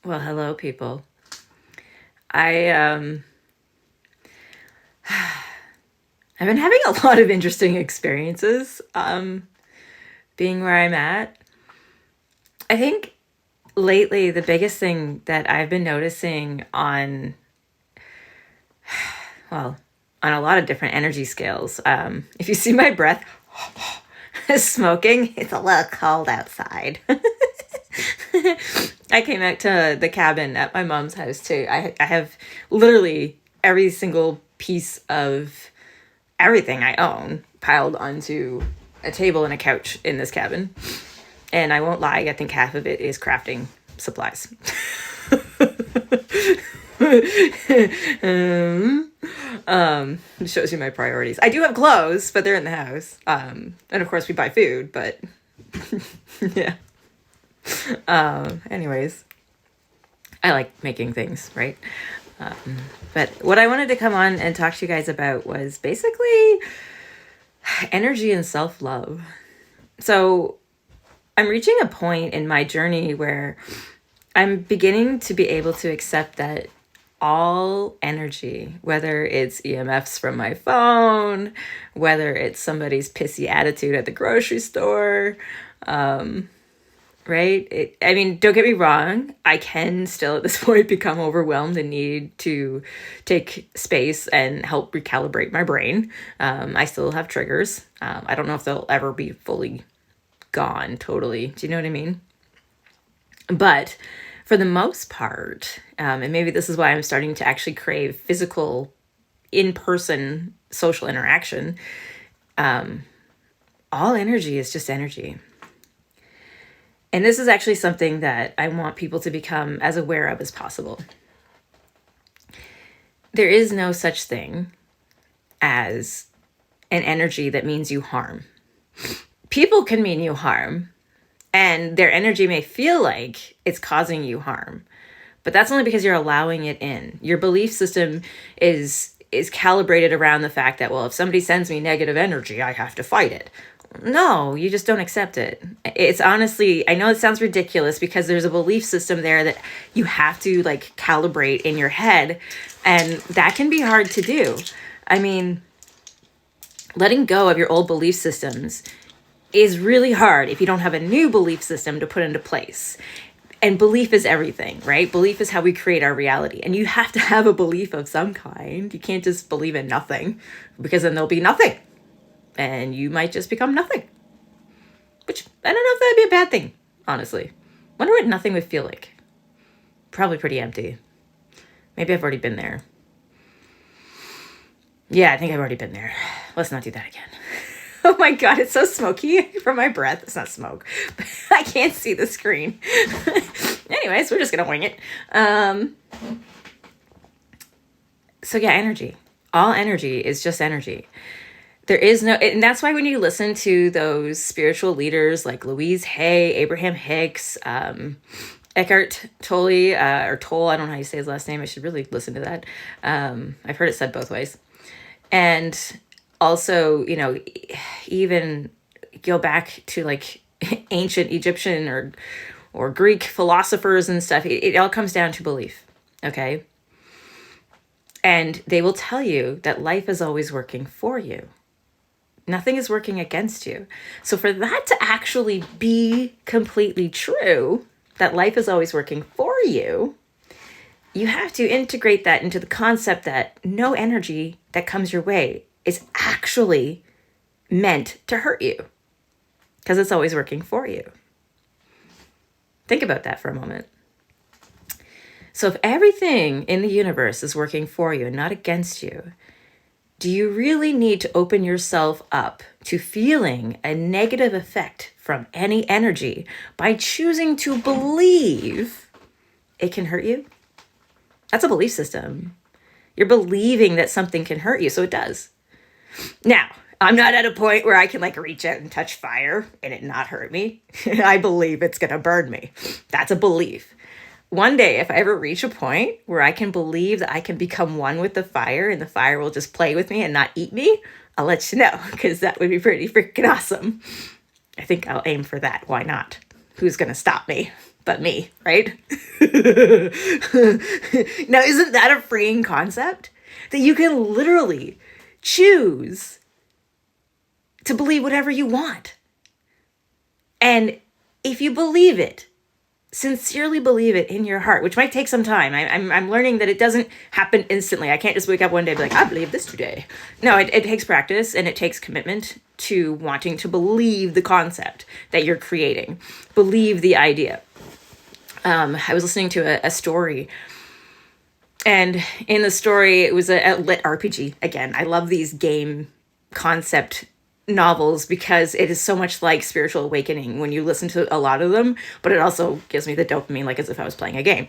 Well, hello, people. I I've been having a lot of interesting experiences being where I'm at. I think lately the biggest thing that I've been noticing well, on a lot of different energy scales. If you see my breath smoking, it's a little cold outside. I came out to the cabin at my mom's house too. I have literally every single piece of everything I own piled onto a table and a couch in this cabin. And I won't lie, I think half of it is crafting supplies. It shows you my priorities. I do have clothes, but they're in the house. And of course, we buy food, but yeah. Anyways, I like making things, right? But what I wanted to come on and talk to you guys about was basically energy and self love. So I'm reaching a point in my journey where I'm beginning to be able to accept that all energy, whether it's EMFs from my phone, whether it's somebody's pissy attitude at the grocery store, right? I mean, don't get me wrong. I can still at this point become overwhelmed and need to take space and help recalibrate my brain. I still have triggers. I don't know if they'll ever be fully gone totally. Do you know what I mean? But for the most part, and maybe this is why I'm starting to actually crave physical, in-person social interaction, all energy is just energy. And this is actually something that I want people to become as aware of as possible. There is no such thing as an energy that means you harm. People can mean you harm, and their energy may feel like it's causing you harm. But that's only because you're allowing it in. Your belief system is calibrated around the fact that, well, if somebody sends me negative energy, I have to fight it. No, you just don't accept it. It's honestly, I know it sounds ridiculous because there's a belief system there that you have to like calibrate in your head, and that can be hard to do. I mean, letting go of your old belief systems is really hard if you don't have a new belief system to put into place. And belief is everything, right? Belief is how we create our reality. And you have to have a belief of some kind. You can't just believe in nothing, because then there'll be nothing. And you might just become nothing. Which, I don't know if that'd be a bad thing, honestly. Wonder what nothing would feel like. Probably pretty empty. Maybe I've already been there. Yeah, I think I've already been there. Let's not do that again. Oh my God, it's so smoky from my breath. It's not smoke. I can't see the screen. Anyways, we're just going to wing it. So yeah, energy. All energy is just energy. There is no, and that's why when you listen to those spiritual leaders like Louise Hay, Abraham Hicks, Eckhart Tolle, or Tolle, I don't know how you say his last name. I should really listen to that. I've heard it said both ways. And also, you know, even go back to like ancient Egyptian or Greek philosophers and stuff. It all comes down to belief. Okay. And they will tell you that life is always working for you. Nothing is working against you. So for that to actually be completely true, that life is always working for you, you have to integrate that into the concept that no energy that comes your way is actually meant to hurt you, because it's always working for you. Think about that for a moment. So if everything in the universe is working for you and not against you, do you really need to open yourself up to feeling a negative effect from any energy by choosing to believe it can hurt you? That's a belief system. You're believing that something can hurt you, so it does. Now, I'm not at a point where I can like reach out and touch fire and it not hurt me. I believe it's going to burn me. That's a belief. One day, if I ever reach a point where I can believe that I can become one with the fire and the fire will just play with me and not eat me, I'll let you know, because that would be pretty freaking awesome. I think I'll aim for that. Why not? Who's going to stop me? but me, right? Now, isn't that a freeing concept? That you can literally choose to believe whatever you want. And if you believe it, sincerely believe it in your heart, which might take some time. I'm learning that it doesn't happen instantly. I can't just wake up one day and be like, I believe this today. No, it takes practice, and it takes commitment to wanting to believe the concept that you're creating. Believe the idea. I was listening to a story, and in the story, it was a lit RPG. Again, I love these game concept novels because it is so much like spiritual awakening when you listen to a lot of them, but it also gives me the dopamine like as if I was playing a game.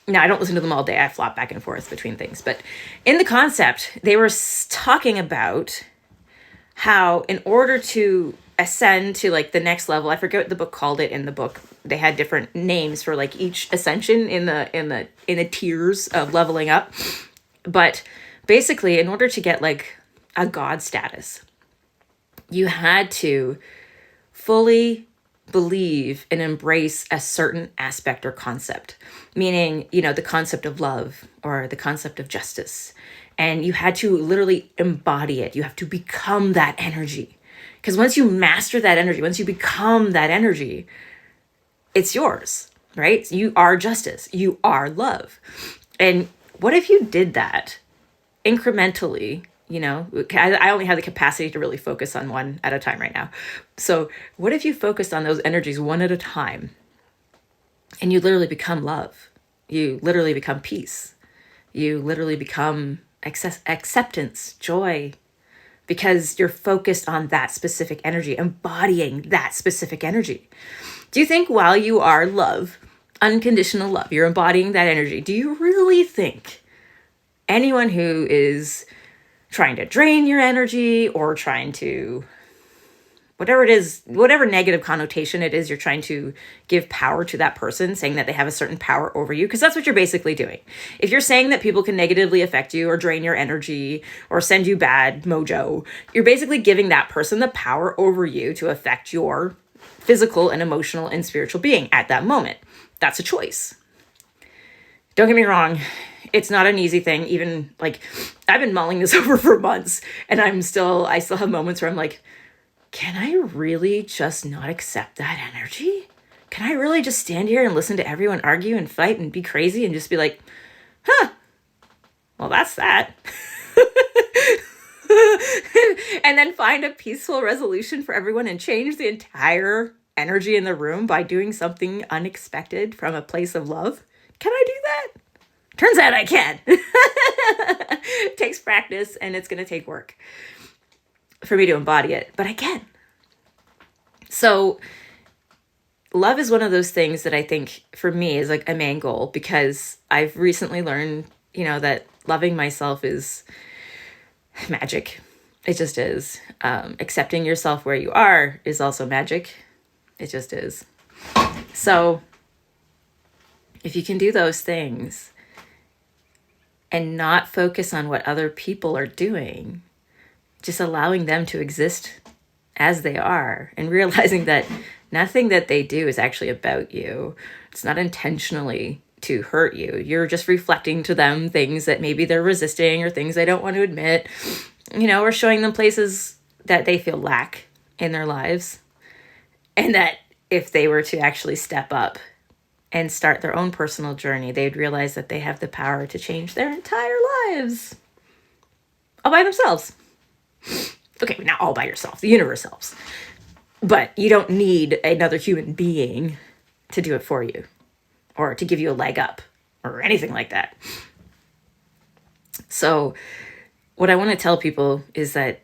Now, I don't listen to them all day. I flop back and forth between things. But in the concept, they were talking about how in order to ascend to like the next level, I forget what the book called it in the book. They had different names for like each ascension in the tiers of leveling up. But basically, in order to get like a god status, you had to fully believe and embrace a certain aspect or concept, meaning, the concept of love or the concept of justice. And you had to literally embody it. You have to become that energy. Because once you master that energy, once you become that energy, it's yours, right? You are justice. You are love. And what if you did that incrementally? I only have the capacity to really focus on one at a time right now. So what if you focused on those energies one at a time and you literally become love? You literally become peace. You literally become acceptance, joy, because you're focused on that specific energy, embodying that specific energy. Do you think while you are love, unconditional love, you're embodying that energy, do you really think anyone who is trying to drain your energy or trying to, whatever it is, whatever negative connotation it is, you're trying to give power to that person, saying that they have a certain power over you, because that's what you're basically doing. If you're saying that people can negatively affect you or drain your energy or send you bad mojo, you're basically giving that person the power over you to affect your physical and emotional and spiritual being at that moment. That's a choice. Don't get me wrong. It's not an easy thing. Even like I've been mulling this over for months, and I still have moments where I'm like, can I really just not accept that energy? Can I really just stand here and listen to everyone argue and fight and be crazy and just be like, well, that's that. And then find a peaceful resolution for everyone and change the entire energy in the room by doing something unexpected from a place of love? Can I do that? Turns out I can. It takes practice and it's going to take work for me to embody it, but I can. So love is one of those things that I think for me is like a main goal, because I've recently learned, that loving myself is magic. It just is. Accepting yourself where you are is also magic. It just is. So if you can do those things and not focus on what other people are doing, just allowing them to exist as they are and realizing that nothing that they do is actually about you. It's not intentionally to hurt you. You're just reflecting to them things that maybe they're resisting or things they don't want to admit, or showing them places that they feel lack in their lives. And that if they were to actually step up and start their own personal journey, they'd realize that they have the power to change their entire lives all by themselves. Okay, not all by yourself, the universe helps. But you don't need another human being to do it for you or to give you a leg up or anything like that. So what I want to tell people is that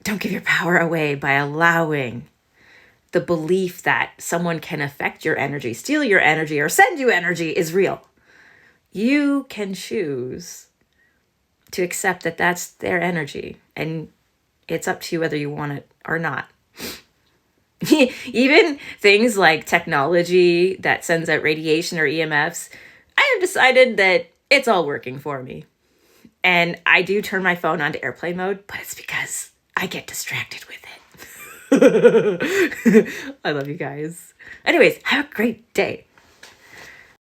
don't give your power away by allowing the belief that someone can affect your energy, steal your energy, or send you energy is real. You can choose to accept that that's their energy, and it's up to you whether you want it or not. Even things like technology that sends out radiation or EMFs, I have decided that it's all working for me. And I do turn my phone onto airplane mode, but it's because I get distracted with it. I love you guys. Anyways, have a great day.